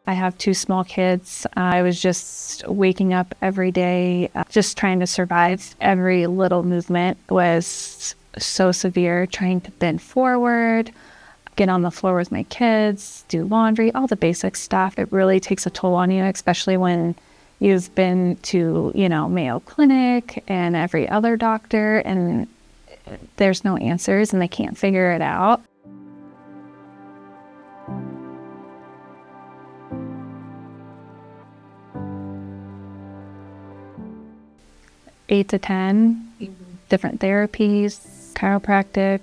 I have 2 small kids. I was just waking up every day, just trying to survive. Every little movement was so severe, trying to bend forward, get on the floor with my kids, do laundry, all the basic stuff. It really takes a toll on you, especially when you've been to, Mayo Clinic and every other doctor, and there's no answers and they can't figure it out. Eight to 10 different therapies, chiropractic,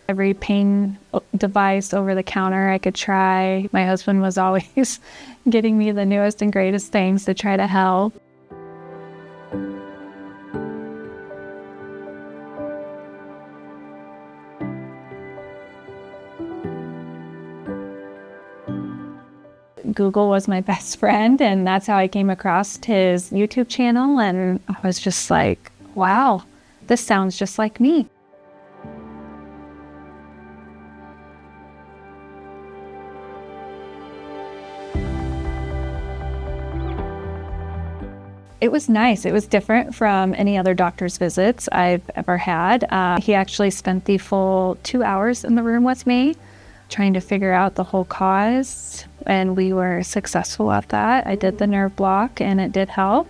every pain device over the counter I could try. My husband was always getting me the newest and greatest things to try to help. Google was my best friend, and that's how I came across his YouTube channel, and I was just like, wow, this sounds just like me. It was nice. It was different from any other doctor's visits I've ever had. He actually spent the full 2 hours in the room with me, trying to figure out the whole cause, and we were successful at that. I did the nerve block and it did help.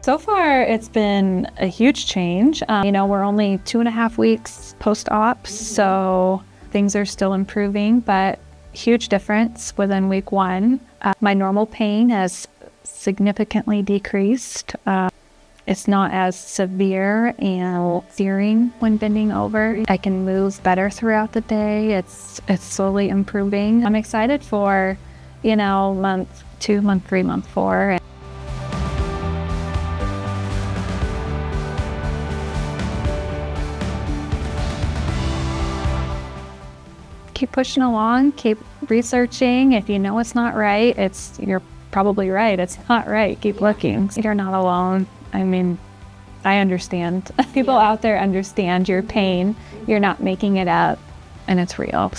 So far, it's been a huge change. We're only 2.5 weeks post-op, so things are still improving, but huge difference within week 1. My normal pain has significantly decreased. It's not as severe and searing when bending over. I can move better throughout the day. It's slowly improving. I'm excited for, month 2, month 3, month 4. Keep pushing along, keep researching. If you know it's not right, you're probably right. It's not right. Keep looking. You're not alone. I understand. People out there understand your pain. You're not making it up, and it's real.